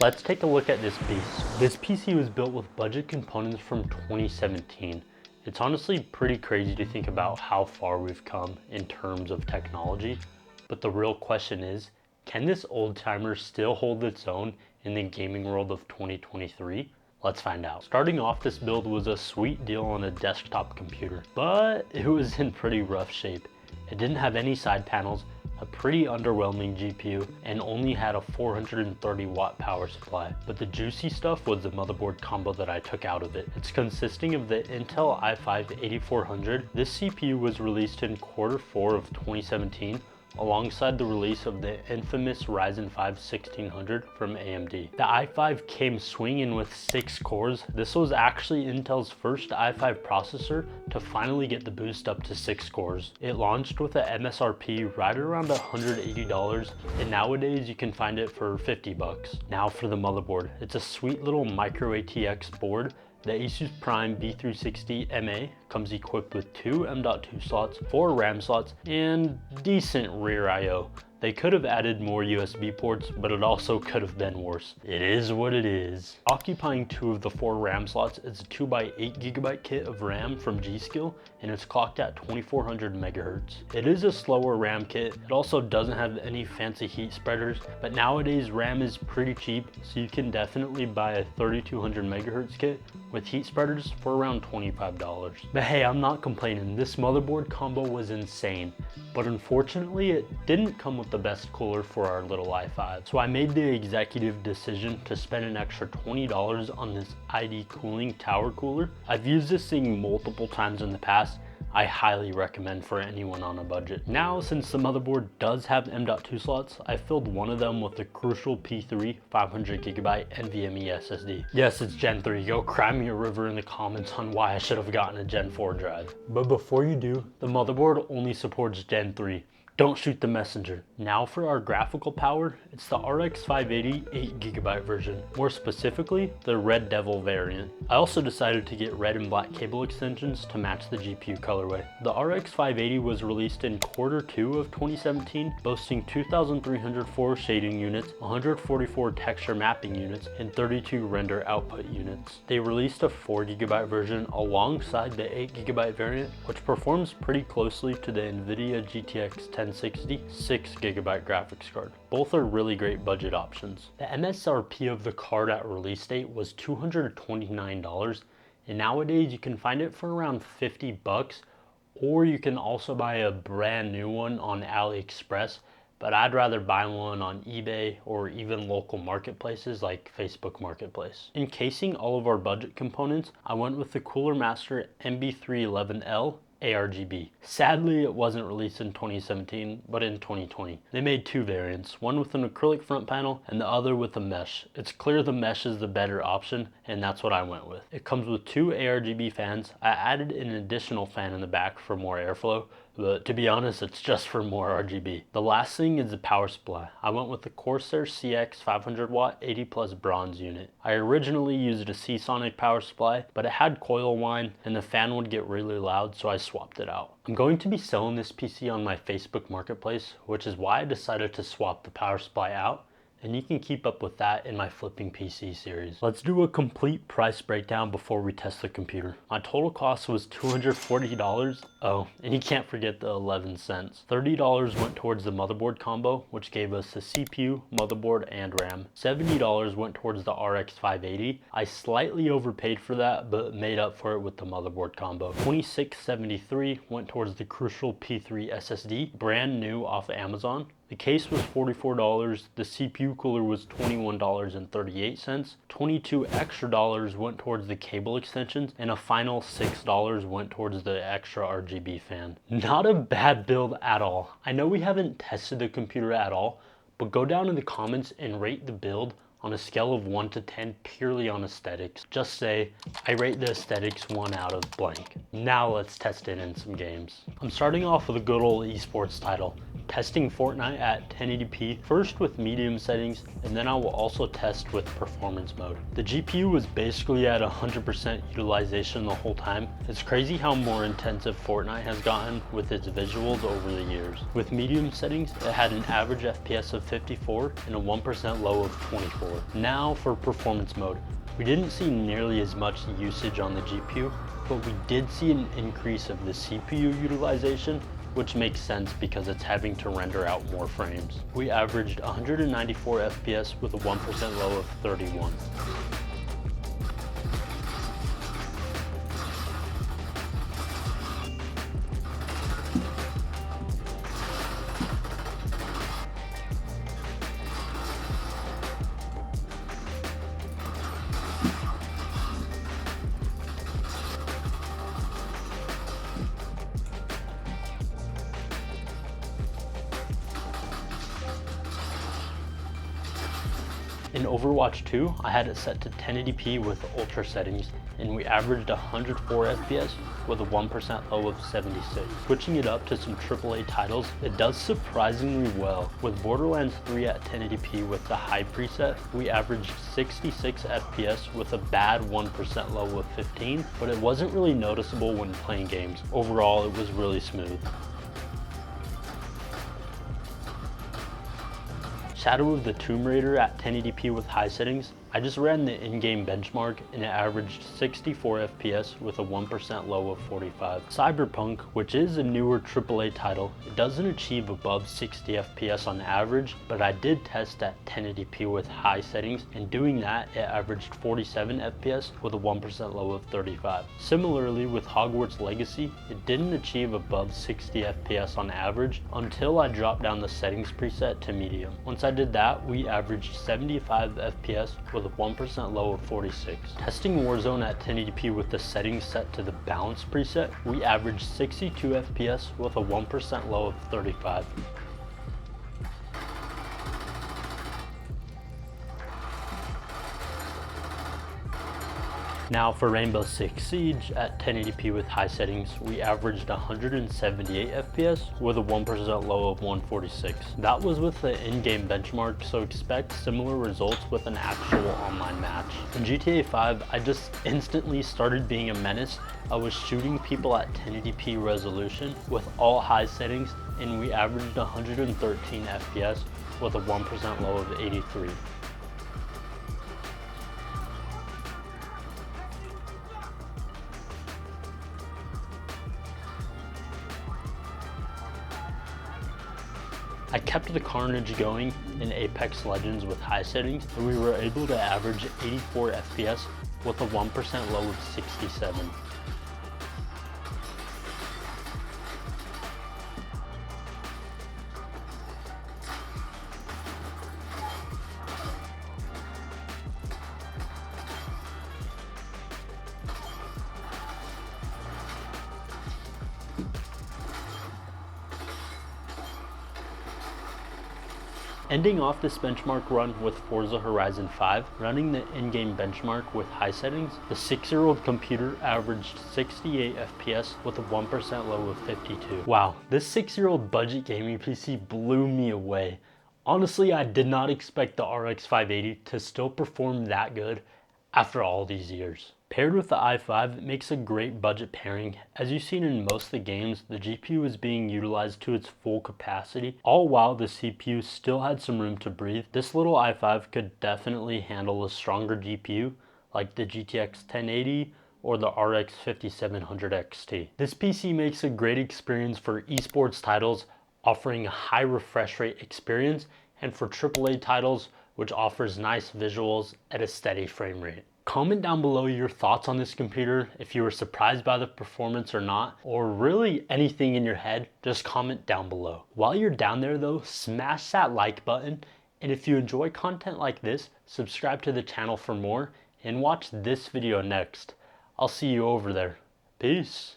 Let's take a look at this beast. This PC was built with budget components from 2017. It's honestly pretty crazy to think about how far we've come in terms of technology, but the real question is, can this old timer still hold its own in the gaming world of 2023? Let's find out. Starting off, this build was a sweet deal on a desktop computer, but it was in pretty rough shape. It didn't have any side panels, a pretty underwhelming GPU, and only had a 430 watt power supply. But the juicy stuff was the motherboard combo that I took out of it. It's consisting of the Intel i5-8400. This CPU was released in Q4 of 2017, alongside the release of the infamous Ryzen 5 1600 from AMD. The i5 came swinging with 6 cores. This was actually Intel's first i5 processor to finally get the boost up to 6 cores. It launched with a MSRP right around $180, and nowadays you can find it for 50 bucks. Now for the motherboard. It's a sweet little micro ATX board. The Asus Prime B360MA comes equipped with 2 M.2 slots, 4 RAM slots, and decent rear I/O. They could have added more USB ports, but it also could have been worse. It is what it is. Occupying 2 of the 4 RAM slots is a 2x8GB kit of RAM from G.Skill, and it's clocked at 2400 MHz. It is a slower RAM kit. It also doesn't have any fancy heat spreaders, but nowadays RAM is pretty cheap, so you can definitely buy a 3200 MHz kit with heat spreaders for around $25. But hey, I'm not complaining. This motherboard combo was insane, but unfortunately it didn't come with the best cooler for our little i5. So I made the executive decision to spend an extra $20 on this ID Cooling Tower Cooler. I've used this thing multiple times in the past. I highly recommend for anyone on a budget. Now, since the motherboard does have M.2 slots, I filled one of them with the Crucial P3 500GB NVMe SSD. Yes, it's Gen 3. Go cry me a river in the comments on why I should have gotten a Gen 4 drive. But before you do, the motherboard only supports Gen 3. Don't shoot the messenger. Now for our graphical power, it's the RX 580 8GB version, more specifically the Red Devil variant. I also decided to get red and black cable extensions to match the GPU colorway. The RX 580 was released in Q2 of 2017, boasting 2,304 shading units, 144 texture mapping units, and 32 render output units. They released a 4GB version alongside the 8GB variant, which performs pretty closely to the NVIDIA GTX 1060 6GB graphics card. Both are really great budget options. The MSRP of the card at release date was $229, and nowadays you can find it for around 50 bucks, or you can also buy a brand new one on AliExpress, but I'd rather buy one on eBay or even local marketplaces like Facebook Marketplace. Encasing all of our budget components, I went with the Cooler Master MB311L ARGB. Sadly, it wasn't released in 2017, but in 2020. They made 2 variants, one with an acrylic front panel and the other with a mesh. It's clear the mesh is the better option, and that's what I went with. It comes with 2 ARGB fans. I added an additional fan in the back for more airflow, but to be honest, it's just for more RGB. The last thing is the power supply. I went with the Corsair CX 500W 80 plus bronze unit. I originally used a Seasonic power supply, but it had coil whine and the fan would get really loud, so I swapped it out. I'm going to be selling this PC on my Facebook Marketplace, which is why I decided to swap the power supply out, and you can keep up with that in my Flipping PC series. Let's do a complete price breakdown before we test the computer. My total cost was $240. Oh, and you can't forget the 11 cents. $30 went towards the motherboard combo, which gave us the CPU, motherboard, and RAM. $70 went towards the RX 580. I slightly overpaid for that, but made up for it with the motherboard combo. $26.73 went towards the Crucial P3 SSD, brand new off of Amazon. The case was $44, the CPU cooler was $21.38, $22 extra went towards the cable extensions, and a final $6 went towards the extra RGB fan. Not a bad build at all. I know we haven't tested the computer at all, but go down in the comments and rate the build on a scale of 1 to 10 purely on aesthetics. Just say, I rate the aesthetics 1 out of blank. Now let's test it in some games. I'm starting off with a good old esports title, testing Fortnite at 1080p, first with medium settings, and then I will also test with performance mode. The GPU was basically at 100% utilization the whole time. It's crazy how more intensive Fortnite has gotten with its visuals over the years. With medium settings, it had an average FPS of 54 and a 1% low of 24. Now for performance mode. We didn't see nearly as much usage on the GPU, but we did see an increase of the CPU utilization, which makes sense because it's having to render out more frames. We averaged 194 FPS with a 1% low of 31. In Overwatch 2, I had it set to 1080p with ultra settings, and we averaged 104 FPS with a 1% low of 76. Switching it up to some AAA titles, it does surprisingly well. With Borderlands 3 at 1080p with the high preset, we averaged 66 FPS with a bad 1% low of 15, but it wasn't really noticeable when playing games. Overall, it was really smooth. Shadow of the Tomb Raider at 1080p with high settings, I just ran the in-game benchmark and it averaged 64 FPS with a 1% low of 45. Cyberpunk, which is a newer AAA title, it doesn't achieve above 60 FPS on average, but I did test at 1080p with high settings, and doing that, it averaged 47 FPS with a 1% low of 35. Similarly with Hogwarts Legacy, it didn't achieve above 60 FPS on average until I dropped down the settings preset to medium. Once I did that, we averaged 75 FPS with a 1% low of 46. Testing Warzone at 1080p with the settings set to the balance preset, we averaged 62 FPS with a 1% low of 35. Now for Rainbow Six Siege at 1080p with high settings, we averaged 178 FPS with a 1% low of 146. That was with the in-game benchmark, so expect similar results with an actual online match. In GTA 5, I just instantly started being a menace. I was shooting people at 1080p resolution with all high settings, and we averaged 113 FPS with a 1% low of 83. I kept the carnage going in Apex Legends with high settings, and we were able to average 84 FPS with a 1% low of 67. Ending off this benchmark run with Forza Horizon 5, running the in-game benchmark with high settings, the 6-year-old computer averaged 68 FPS with a 1% low of 52. Wow, this 6-year-old budget gaming PC blew me away. Honestly, I did not expect the RX 580 to still perform that good after all these years. Paired with the i5, it makes a great budget pairing. As you've seen in most of the games, the GPU is being utilized to its full capacity, all while the CPU still had some room to breathe. This little i5 could definitely handle a stronger GPU like the GTX 1080 or the RX 5700 XT. This PC makes a great experience for esports titles, offering a high refresh rate experience, and for AAA titles, which offers nice visuals at a steady frame rate. Comment down below your thoughts on this computer, if you were surprised by the performance or not, or really anything in your head, just comment down below. While you're down there though, smash that like button, and if you enjoy content like this, subscribe to the channel for more, and watch this video next. I'll see you over there. Peace.